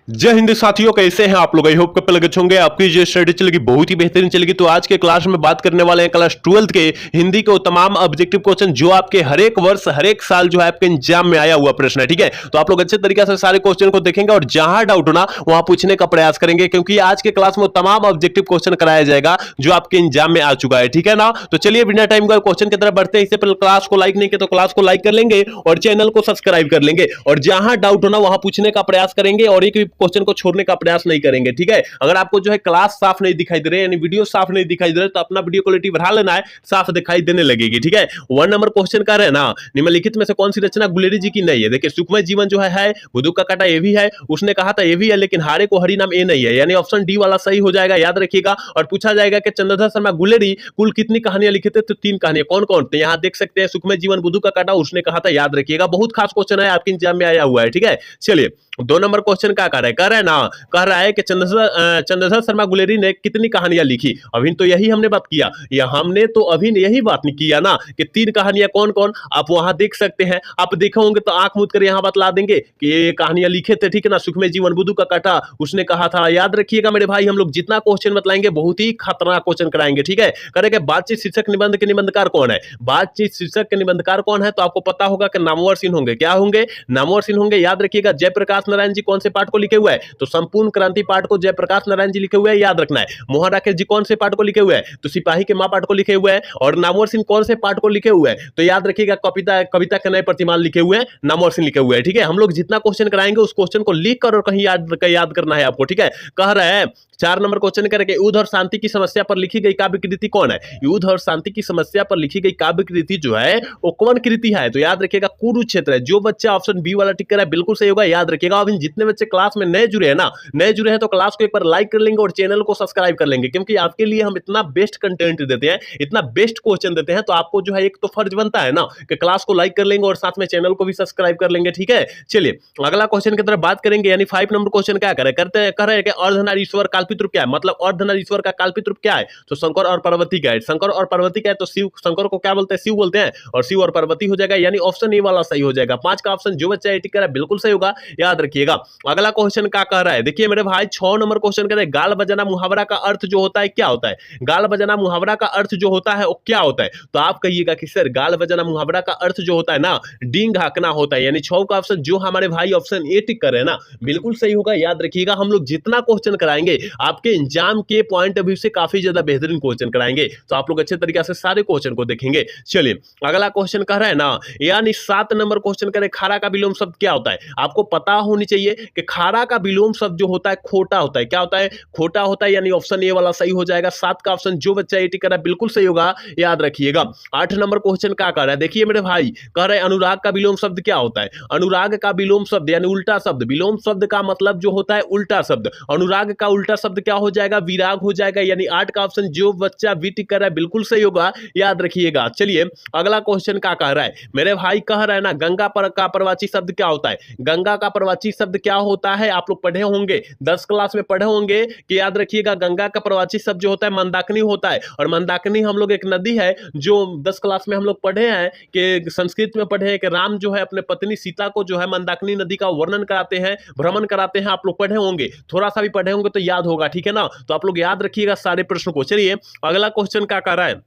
जय हिंद साथियों, कैसे हैं आप लोग। आई होप कल अच्छे होंगे। आपकी जो स्टडी चलेगी बहुत ही बेहतरीन चलेगी। तो आज के क्लास में बात करने वाले हैं क्लास 12th के हिंदी के तमाम ऑब्जेक्टिव क्वेश्चन जो आपके हर एक वर्ष हर एक साल जो है आपके एग्जाम में आया हुआ प्रश्न है। ठीक है, तो आप लोग अच्छे तरीके से सारे क्वेश्चन को देखेंगे और जहां डाउट होना वहां पूछने का प्रयास करेंगे, क्योंकि आज के क्लास में तमाम ऑब्जेक्टिव क्वेश्चन कराया जाएगा जो आपके एग्जाम में आ चुका है। ठीक है ना, तो चलिए बिना टाइम का क्वेश्चन की तरफ बढ़ते हैं। इससे पहले क्लास को लाइक नहीं किया तो क्लास को लाइक कर लेंगे और चैनल को सब्सक्राइब कर लेंगे और जहां डाउट होना वहां पूछने का प्रयास करेंगे और एक भी क्वेश्चन को छोड़ने का प्रयास नहीं करेंगे। ठीक है, अगर आपको जो है क्लास साफ नहीं दिखाई दे रहे यानी वीडियो साफ नहीं दिखाई दे रहे तो अपना वीडियो क्वालिटी बढ़ा लेना है, साफ दिखाई देने लगेगी। ठीक है, 1 नंबर क्वेश्चन का है ना, निम्नलिखित में से कौन सी रचना गुलेरी जी की नहीं है। देखिए, सुखमय जीवन जो है बुद्धू का काटा ये भी है, उसने कहा था ये भी है, लेकिन हारे को हरि नाम ये नहीं है, यानी ऑप्शन डी वाला सही हो जाएगा, याद रखिएगा। और पूछा जाएगा कि चंद्रधर शर्मा गुलेरी कुल कितनी कहानियां लिखे थे, तो 3 कहानियां। कौन कौन थे यहाँ देख सकते हैं, सुखमय जीवन बुद्धू का काटा उसने कहा था, याद रखिएगा। बहुत खास क्वेश्चन है, आपके एग्जाम में आया हुआ है। ठीक है, चलिए 2 नंबर क्वेश्चन क्या कह रहा है ना, कह रहा है कि चंद्रधर शर्मा गुलेरी ने कितनी कहानियां लिखी। अभी तो यही हमने बात किया, या हमने तो अभी यही बात नहीं किया ना कि 3 कहानियां कौन कौन, आप वहां देख सकते हैं। आप देखे होंगे तो आंख मूंद कर यहां बतला देंगे कि ये कहानियां लिखे थे। ठीक है ना, सुखमय जीवन बुद्धू का काटा उसने कहा था, याद रखिएगा मेरे भाई। हम लोग जितना क्वेश्चन बतलाएंगे बहुत ही खतरनाक क्वेश्चन कराएंगे। ठीक है, करेंगे बातचीत शीर्षक निबंध के निबंधकार कौन है। बातचीत शीर्षक के निबंधकार कौन है, तो आपको पता होगा कि नामवर सिंह होंगे। क्या होंगे, नामवर सिंह होंगे। याद रखिएगा, जयप्रकाश नारायण जी कौन से पाठ को लिखे हुए हैं, तो संपूर्ण क्रांति पाठ को जयप्रकाश नारायण जी लिखे हुए हैं, याद रखना है। मोहन राकेश जी कौन से पाठ को लिखे हुए हैं, तो सिपाही के मां पाठ को लिखे हुए हैं। और नामवर सिंह कौन से पाठ को लिखे हुए हैं, तो याद रखिएगा कविता के नए प्रतिमान लिखे हुए हैं, नामवर सिंह लिखे हुए हैं। ठीक है, हम लोग जितना क्वेश्चन कराएंगे उस क्वेश्चन को लिख कर और कहीं याद करना है आपको। ठीक है, कह रहे हैं 4 नंबर क्वेश्चन करके युद्ध और शांति की समस्या पर लिखी गई काव्य कृति कौन है। युद्ध और शांति की समस्या पर लिखी गई काव्य कृति जो है वो कौन कृति है, तो याद रखिएगा कुरुक्षेत्र है। जो बच्चा ऑप्शन बी वाला टिक कर है बिल्कुल सही होगा, याद रखिएगा। अभी जितने बच्चे क्लास में नए जुड़े हैं ना, नए जुड़े हैं तो क्लास को एक बार लाइक कर लेंगे और चैनल को सब्सक्राइब कर लेंगे, क्योंकि आपके लिए हम इतना बेस्ट कंटेंट देते हैं, इतना बेस्ट क्वेश्चन देते हैं, तो आपको जो है एक तो फर्ज बनता है ना कि क्लास को लाइक कर लेंगे और साथ में चैनल को भी सब्सक्राइब कर लेंगे। ठीक है, चलिए अगला क्वेश्चन की तरफ बात करेंगे, यानी 5 नंबर क्वेश्चन क्या करते हैं, कह रहे हैं कि अर्धनारीश्वर काल्पित रूप क्या है, मतलब अर्धनारीश्वर का काल्पित रूप क्या है, तो शंकर और पार्वती का है। शंकर और पार्वती का है तो शिव, शंकर को क्या बोलते हैं, शिव बोलते हैं, और शिव और पार्वती हो जाएगा, यानी ऑप्शन ए वाला सही हो जाएगा। 5 का ऑप्शन जो बच्चा टिक कर है बिल्कुल सही होगा, याद रखिएगा। अगला क्वेश्चन क्या कह रहा है, देखिए मेरे भाई 6 नंबर क्वेश्चन कह रहे हैं, गाल बजाना मुहावरा का अर्थ जो होता है क्या होता है। गाल बजाना मुहावरा का अर्थ जो होता है वो क्या होता है, तो आप कहिएगा कि सर गाल बजाना मुहावरा का अर्थ जो होता है ना, डींग हाँकना होता है, यानी 6 का ऑप्शन जो हमारे भाई ऑप्शन ए टिक कर रहे हैं ना बिल्कुल सही होगा, याद रखिएगा। हम लोग जितना क्वेश्चन कराएंगे आपके एग्जाम के पॉइंट ऑफ व्यू से काफी ज्यादा बेहतरीन क्वेश्चन कराएंगे, तो आप लोग अच्छे तरीके से सारे क्वेश्चन को देखेंगे। चलिए अगला क्वेश्चन कह रहा है ना, यानी 7 नंबर क्वेश्चन करें, खारा का विलोम शब्द क्या होता है। आपको पता होनी चाहिए कि खारा का विलोम शब्द जो होता है खोटा होता है। क्या होता है, खोटा होता है, यानी ऑप्शन ए वाला सही हो जाएगा। 7 का ऑप्शन जो बच्चा ए टिक कर रहा है बिल्कुल सही होगा, याद रखिएगा। 8 नंबर क्वेश्चन क्या कर रहा है, देखिए मेरे भाई कह रहे हैं अनुराग का विलोम शब्द क्या होता है। अनुराग का विलोम शब्द यानी उल्टा शब्द, विलोम शब्द का मतलब जो होता है उल्टा शब्द, अनुराग का उल्टा शब्द क्या हो जाएगा, विराग हो जाएगा, यानी 8 का ऑप्शन जो बच्चा बी टिक कर रहा है बिल्कुल सही होगा, याद रखिएगा। चलिए अगला क्वेश्चन क्या कह रहा है, मेरे भाई कह रहा है ना, गंगा पर का प्रवाची शब्द क्या होता है। गंगा का प्रवाची शब्द क्या होता है, आप लोग पढ़े होंगे 10 क्लास में पढ़े होंगे कि याद रखिएगा गंगा का प्रवाची शब्द जो होता है मंदाकिनी होता है। और मंदाकिनी हम लोग एक नदी है जो 10 क्लास में हम लोग पढ़े हैं कि संस्कृत में पढ़े हैं कि राम जो है अपने पत्नी सीता को जो है मंदाकिनी नदी का वर्णन कराते हैं, भ्रमण कराते हैं। आप लोग पढ़े होंगे, थोड़ा सा भी पढ़े होंगे तो याद होगा। ठीक है ना, तो आप लोग याद रखिएगा सारे प्रश्न को। चलिए अगला क्वेश्चन क्या कर रहा है,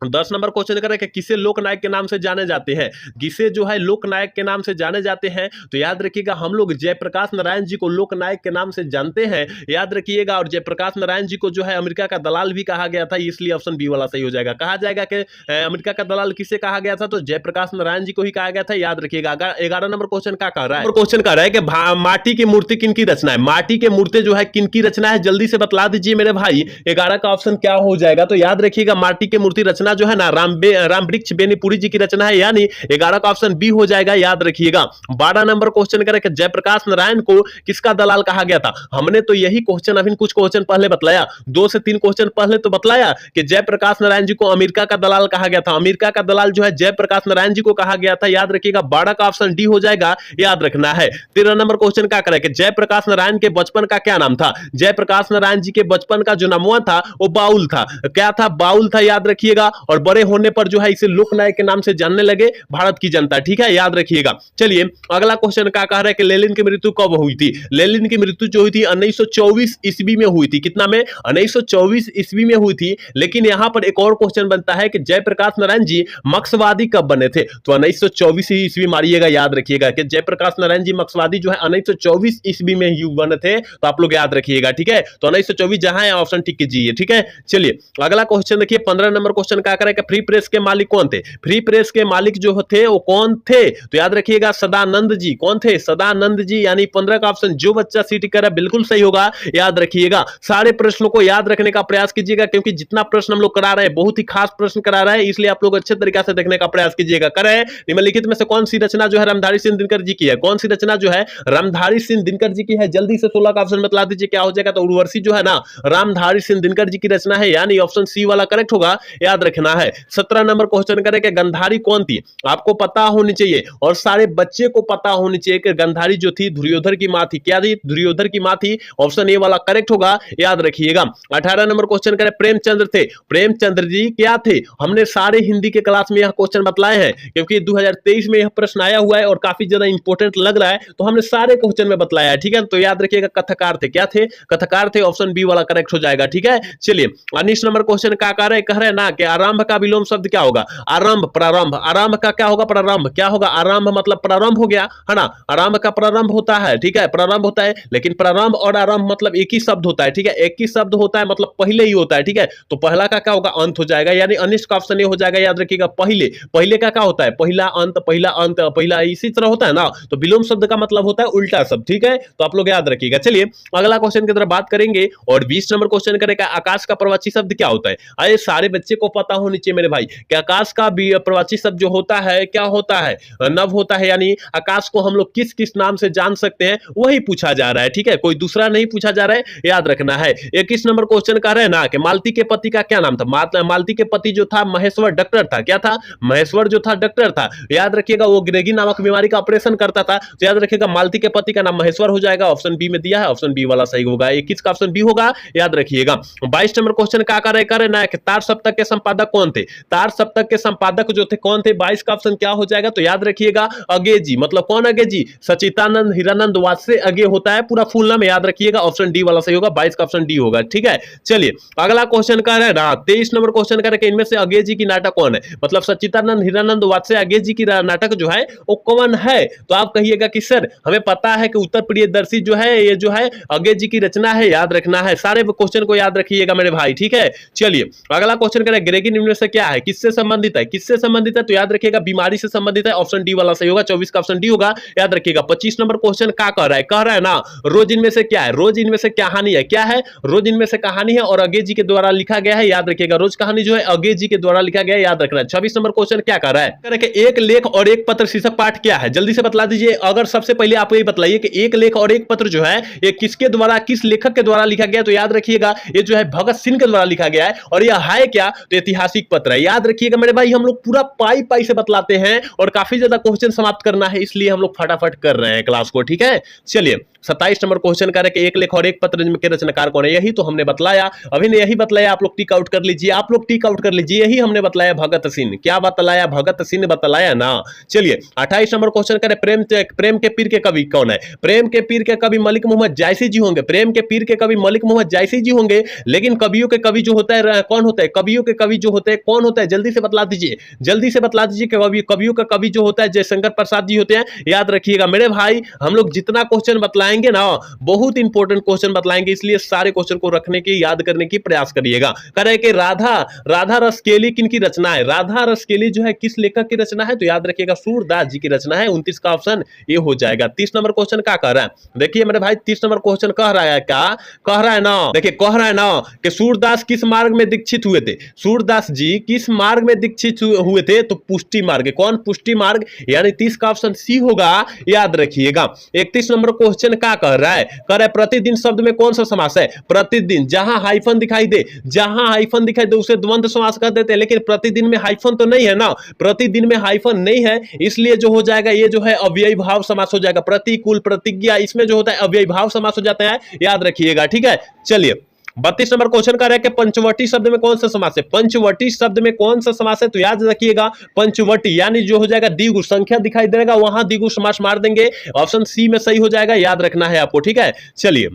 10 नंबर क्वेश्चन कर रहे हैं कि किसे लोकनायक के नाम से जाने जाते हैं। किसे जो है लोकनायक के नाम से जाने जाते हैं, तो याद रखिएगा हम लोग जयप्रकाश नारायण जी को लोकनायक के नाम से जानते हैं, याद रखिएगा। और जयप्रकाश नारायण जी को जो है अमेरिका का दलाल भी कहा गया था, इसलिए ऑप्शन बी वाला सही हो जाएगा। कहा जाएगा कि अमेरिका का दलाल किसे कहा गया था, तो जयप्रकाश नारायण जी को ही कहा गया था, याद रखिएगा। 11 नंबर क्वेश्चन क्या कह रहा है, क्वेश्चन कह रहा है कि माटी की मूर्ति किनकी रचना है। माटी के मूर्ति जो है किनकी रचना है, जल्दी से बतला दीजिए मेरे भाई। 11 का ऑप्शन क्या हो जाएगा, तो याद रखिएगा माटी की मूर्ति रचना जो है ना रामवृक्ष बेनीपुरी जी की रचना है, यानी 11 का ऑप्शन बी हो जाएगा, याद रखिएगा। 12 नंबर क्वेश्चन करें कि जयप्रकाश नारायण को किसका दलाल कहा गया था। हमने तो यही क्वेश्चन अभी कुछ क्वेश्चन पहले बतलाया, 2 से 3 क्वेश्चन पहले तो बतलाया कि जयप्रकाश नारायण जी को अमेरिका का दलाल कहा गया था। अमेरिका का दलाल जो है जयप्रकाश नारायण जी को कहा गया था, याद रखिएगा। 12 का ऑप्शन डी हो जाएगा, याद रखना है। 13 नंबर क्वेश्चन क्या करें कि जयप्रकाश नारायण के बचपन का क्या नाम था। जयप्रकाश नारायण जी के बचपन का जो नाम था वो बाउल था। क्या था, बाउल था, याद रखिएगा। और बड़े होने पर जो है इसे लोकनायक के नाम से जानने लगे भारत की जनता। ठीक है, याद रखिएगा। चलिए अगला क्वेश्चन क्या कह रहा है कि लेनिन की मृत्यु कब हुई थी? लेनिन की मृत्यु जो हुई थी 1924 ईस्वी में हुई थी। कितना में? 1924 ईस्वी में हुई थी। लेकिन यहां पर एक और क्वेश्चन बनता है कि जयप्रकाश नारायण जी मार्क्सवादी कब बने थे? तो 1924 ही ईस्वी मारिएगा, याद रखिएगा कि जयप्रकाश नारायण जी मार्क्सवादी जो है 1924 ईस्वी में ही बने थे, तो आप लोग याद रखिएगा। ठीक है, तो 1924 जहां है ऑप्शन टिक कीजिए। ठीक है, चलिए अगला क्वेश्चन देखिए, 15 नंबर क्वेश्चन क्या करेगा? फ्री प्रेस के मालिक कौन थे? फ्री प्रेस के मालिक जो थे वो कौन थे? तो याद रखिएगा सदानंद जी। कौन थे? सदानंद जी। यानी 15 का ऑप्शन जो बच्चा सी टिक कर रहा है बिल्कुल सही होगा, याद रखिएगा। सारे प्रश्नों को याद रखने का प्रयास कीजिएगा, क्योंकि जितना प्रश्न हम लोग करा रहे हैं बहुत ही खास प्रश्न करा रहे हैं, इसलिए आप लोग अच्छे तरीके से देखने का प्रयास कीजिएगा। करें निम्नलिखित में से कौन सी रचना जो है रामधारी सिंह दिनकर जी की है? कौन सी रचना जो है रामधारी सिंह दिनकर जी की है? जल्दी से 16 का ऑप्शन बतला दीजिए क्या हो जाएगा? तो उर्वशी जो है ना रामधारी सिंह दिनकर जी की रचना है, यानी ऑप्शन सी वाला करेक्ट होगा, याद रखना है। 17 नंबर क्वेश्चन करें कि गंधारी कौन थी? आपको पता होनी चाहिए और सारे बच्चे को पता होनी चाहिए कि गंधारी जो थी दुर्योधन की मां थी। क्या थी? दुर्योधन की मां थी। ऑप्शन ए वाला करेक्ट होगा, याद रखिएगा। 18 नंबर क्वेश्चन करें, प्रेमचंद्र थे। प्रेमचंद्र जी क्या थे? हमने सारे हिंदी के क्लास में यह क्वेश्चन बतलाए हैं, क्योंकि 2023 में यह प्रश्न आया हुआ है और काफी ज्यादा इंपॉर्टेंट लग रहा है, तो हमने सारे क्वेश्चन में बतलाया है। ठीक है, तो याद रखिएगा कथकार थे। क्या थे? कथकार थे। ऑप्शन बी वाला करेक्ट हो जाएगा। ठीक है, चलिए 19 नंबर क्वेश्चन क्या कह रहे हैं ना कि आरंभ का विलोम शब्द क्या होगा? आरंभ, प्रारंभ। आरंभ का क्या होगा? प्रारंभ। क्या होगा? आरंभ मतलब प्रारंभ हो गया, है ना? आरंभ का प्रारंभ होता है। ठीक है, प्रारंभ होता है, लेकिन प्रारंभ और आरंभ मतलब एक ही शब्द होता है। ठीक है, एक ही शब्द होता है, मतलब पहले ही होता है। ठीक है, तो पहला का क्या होगा? अंत हो जाएगा, यानी अनिष्ट का ऑप्शन ये हो जाएगा, याद रखिएगा। पहले, पहले का क्या होता है? पहला अंत, पहला अंत, पहला, इसी तरह होता है ना। तो विलोम शब्द का मतलब होता है उल्टा शब्द। ठीक है, तो आप लोग याद रखिएगा। चलिए अगला क्वेश्चन की तरफ बात करेंगे और 20 नंबर क्वेश्चन करेगा आकाश का प्रवाची शब्द क्या होता है? अरे सारे बच्चे को पता होनी चाहिए मेरे भाई कि आकाश का प्रवाची शब्द जो होता है क्या होता है? नभ होता है, यानी आकाश को हम लोग किस किस नाम से जान सकते हैं वही पूछा जा रहा है। ठीक है, कोई दूसरा नहीं पूछा जा रहा है, याद रखना है। 21 नंबर क्वेश्चन कह रहे हैं ना कि मालती के पति का क्या नाम था? मालती के पति जो था महेश्वर डॉक्टर था। क्या था? महेश्वर जो था डॉक्टर था, याद रखिएगा। वो गिरेगी नामक बीमारी का ऑपरेशन करता था, तो याद रखिएगा मालती के पति का नाम महेश्वर हो जाएगा। ऑप्शन बी में दिया है, ऑप्शन बी वाला सही होगा। 21 का ऑप्शन बी होगा, याद रखिएगा। 22 नंबर क्वेश्चन क्या कर रहे ना कि तार सप्तक के संपादक कौन थे? तार सप्तक के संपादक जो थे कौन थे? 22 का ऑप्शन क्या हो जाएगा? तो याद रखिएगा अगे जी। मतलब कौन अगे जी? सचिदानंद हीरानंद वात्स्य अगे होता है, पूरा फुल नाम याद रखिएगा। ऑप्शन डी वाला सही होगा, 22 का ऑप्शन डी होगा। ठीक है, चलिए अगला क्वेश्चन कह रहे हैं ना 23 नंबर क्वेश्चन कह रहे हैं इनमें से अगे जी की नाटक कौन है? मतलब सचिदानंद हीरानंद वात्स्य अगे जी की नाटक जो है वो कौन है? तो आप कहिएगा कि सर हमें पता है कि उत्तर प्रियदर्शी जो है ये जो है अगे जी की रचना है, याद रखना है। सारे क्वेश्चन को याद रखिएगा मेरे भाई। ठीक है, चलिए अगला क्वेश्चन करें गिरेगी निम्न से क्या है? किससे संबंधित है? किससे संबंधित है? तो याद रखिएगा बीमारी से संबंधित है। ऑप्शन डी वाला सही होगा, 24 का ऑप्शन डी होगा, याद रखिएगा। 25 नंबर क्वेश्चन क्या कह रहा है? कह रहा है ना रोज इनमें से क्या है? रोज इनमें से कहानी है। क्या है? रोज इनमें से कहानी है और अगे जी के द्वारा लिखा गया है, याद रखिएगा। रोज कहानी जो है अगे जी के द्वारा लिखा गया है, याद रखना है। 26 नंबर क्वेश्चन क्या कह रहा है? कह रहा है कि एक लेख और एक पत्र शीर्षक पाठ क्या है? जल्दी से बतला दीजिए। अगर सबसे पहले आप ये बताइए कि एक लेख और एक पत्र जो है ये किसके द्वारा, किस लेखक के द्वारा लिखा गया? तो याद रखिएगा ये जो है भगत सिंह के द्वारा लिखा गया है। और यह है क्या? तो ऐतिहासिक पत्र है, याद रखिएगा मेरे भाई। हम लोग पूरा पाई पाई से बतलाते हैं और काफी ज्यादा क्वेश्चन समाप्त करना है, इसलिए हम लोग फटाफट कर रहे हैं क्लास को। ठीक है, चलिए 27 नंबर क्वेश्चन कह रहे कि एक लेख और एक पत्र के रचनाकार कौन है? यही तो हमने बतलाया, अभी ने यही बतलाया। आप लोग टिक आउट कर लीजिए, आप लोग टिक आउट कर लीजिए। यही हमने बतलाया, भगत सिंह। क्या बतलाया? भगत सिंह बतलाया ना। चलिए 28 नंबर क्वेश्चन करें प्रेम के पीर के कवि कौन है? प्रेम के पीर के कवि मलिक मोहम्मद जायसी जी होंगे। प्रेम के पीर के कवि मलिक मोहम्मद जायसी जी होंगे, लेकिन कवियों के कवि जो होता है कौन होता है? कवियों के कवि जो होते हैं कौन होता है? जल्दी से बतला दीजिए, जल्दी से बतला दीजिए। कवियों का कवि जो होता है जयशंकर प्रसाद जी होते हैं, याद रखिएगा मेरे भाई। हम लोग जितना क्वेश्चन बतलाएंगे ना बहुत इंपॉर्टेंट क्वेश्चन बतलाएंगे, इसलिए सारे क्वेश्चन को रखने की, याद करने की प्रयास करिएगा। करें कि राधा रसकेली किनकी रचना है? राधा रसकेली जो है किस लेखक की रचना है? तो याद रखिएगा सूरदास जी की रचना है। 29 का ऑप्शन ये हो जाएगा। 30 नंबर क्वेश्चन क्या कह रहा है? देखिए मेरे भाई 30 नंबर क्वेश्चन कह रहा है क्या? कह रहा है ना, देखिए कह रहा है ना कि सूरदास किस मार्ग में दीक्षित हुए थे? सूरदास जी किस मार्ग में दीक्षित हुए थे? तो पुष्टि मार्ग। कौन? पुष्टि मार्ग, यानी 30 का ऑप्शन सी होगा, याद रखिएगा। 31 नंबर क्वेश्चन क्या कह रहा है? कह रहा है प्रतिदिन शब्द में कौन सा समास है? प्रतिदिन, जहां हाइफन दिखाई दे, जहां हाइफन दिखाई दे उसे द्वंद्व समास कर देते हैं, लेकिन प्रतिदिन में हाइफन तो नहीं है ना। प्रतिदिन में हाइफन नहीं है, इसलिए जो हो जाएगा ये जो है अव्ययी भाव समास हो जाएगा। प्रतिकूल, प्रतिज्ञा, इसमें जो होता है अव्ययी भाव समास हो जाता है, याद रखिएगा। ठीक है, चलिए 32 नंबर क्वेश्चन कर रहा है कि पंचवटी शब्द में कौन सा समास है। पंचवटी शब्द में कौन सा समास है, तो याद रखिएगा पंचवटी यानी जो हो जाएगा द्विगु, संख्या दिखाई देगा वहां द्विगु समास मार देंगे। ऑप्शन सी में सही हो जाएगा, याद रखना है आपको, ठीक है। चलिए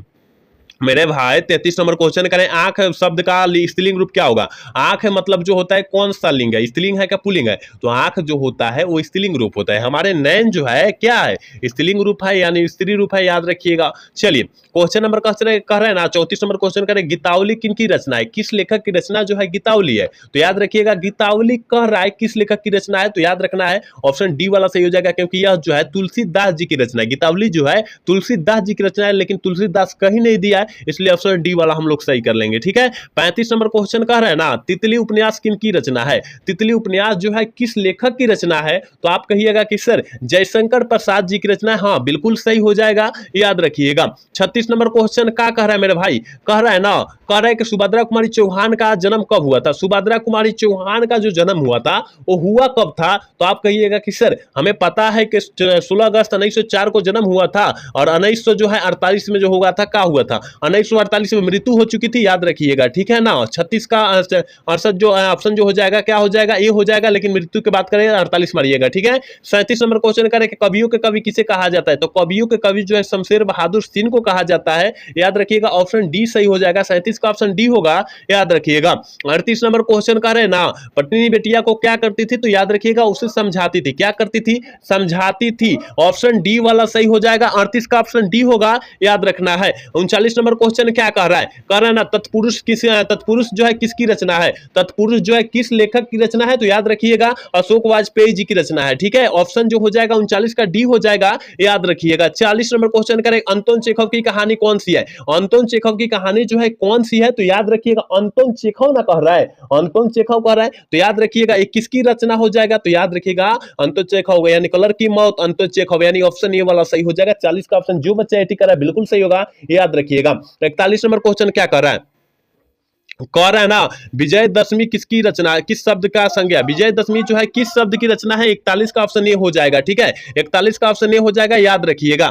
मेरे भाई 33 नंबर क्वेश्चन करें, आंख शब्द का स्त्रीलिंग रूप क्या होगा। आंख मतलब जो होता है कौन सा लिंग है, स्त्रीलिंग है क्या पुल्लिंग है, तो आंख जो होता है वो स्त्रीलिंग रूप होता है। हमारे नयन जो है क्या है, स्त्रीलिंग रूप है यानी स्त्री रूप है, याद रखिएगा। चलिए क्वेश्चन नंबर कह रहे हैं ना 34 नंबर क्वेश्चन करें, गीतावली किन की रचना है, किस लेखक की रचना जो है गीतावली है, तो याद रखिएगा गीतावली कह रहा है किस लेखक की रचना है, तो याद रखना है ऑप्शन डी वाला सही हो जाएगा, क्योंकि यह जो है तुलसीदास जी की रचना है। गीतावली जो है तुलसीदास जी की रचना है, लेकिन तुलसीदास कहीं नहीं दिया है, इसलिए ऑप्शन डी वाला हम लोग सही कर लेंगे, ठीक है। 35 नंबर क्वेश्चन कह रहे हैं ना, तितली उपन्यास किन की रचना है, तितली उपन्यास जो है किस लेखक की रचना है, तो आप कहिएगा कि सर जयशंकर प्रसाद जी की रचना है। हाँ बिल्कुल सही हो जाएगा, याद रखिएगा। 36 नंबर क्वेश्चन क्या कह रहा है मेरे भाई, कह रहा है ना, कह रहा है कि सुभद्रा कुमारी चौहान का जन्म कब हुआ था। सुभद्रा कुमारी चौहान का जो जन्म हुआ था वो हुआ कब था, तो आप कहिएगा कि सर हमें पता है कि 16 अगस्त 1904 को जन्म हुआ था, और 1948 में जो हुआ था क्या हुआ था, 1948 में मृत्यु हो चुकी थी, याद रखिएगा, ठीक है ना। 36 का 68 जो ऑप्शन जो हो जाएगा क्या हो जाएगा, ये हो जाएगा, लेकिन मृत्यु की बात करें 48 मारिएगा, ठीक है। 37 नंबर क्वेश्चन करें कि कवियों के कवि किसे कहा जाता है, तो कवियों के कवि जो है शमशेर बहादुर सिंह को कहा जाता है, याद रखिएगा ऑप्शन डी सही हो जाएगा। 37 का ऑप्शन डी होगा, याद रखिएगा। 38 नंबर क्वेश्चन कह रहे हैं ना, पत्नी बेटिया को क्या करती थी, तो याद रखिएगा उसे समझाती थी। क्या करती थी, समझाती थी, ऑप्शन डी वाला सही हो जाएगा। 38 का ऑप्शन डी होगा, याद रखना है। 39 नंबर क्वेश्चन क्या कह रहा है, कह रहा है ना तत्पुरुष जो है किसकी रचना है, तत्पुरुष जो है किस लेखक की रचना है, तो याद रखिएगा अशोक वाजपेयी जी की रचना है, ठीक है। ऑप्शन जो हो जाएगा 39 का डी हो जाएगा, याद रखिएगा। 40 नंबर क्वेश्चन करें, अंतोन चेखव की कहानी कौन सी है, अंतोन चेखव की कहानी जो है कौन सी है, तो याद रखिएगा अंतोन चेखव ना कह रहा है, अंतोन चेखव कह रहा है, तो याद रखिएगा ये किसकी रचना हो जाएगा, तो याद रखिएगा अंतोन चेखव यानी कलर की मौत, अंतोन चेखव यानी ऑप्शन ए वाला सही हो जाएगा। 40 का ऑप्शन जो बच्चा एटी कर रहा है बिल्कुल सही होगा, याद रखिएगा। 41 नंबर क्वेश्चन क्या कर रहा है, कह रहा है ना विजयदशमी किसकी रचना है, किस शब्द का संज्ञा, विजयदशमी जो है किस शब्द की रचना है, 41 का ऑप्शन ए हो जाएगा, ठीक है। 41 का ऑप्शन ए हो जाएगा, याद रखिएगा।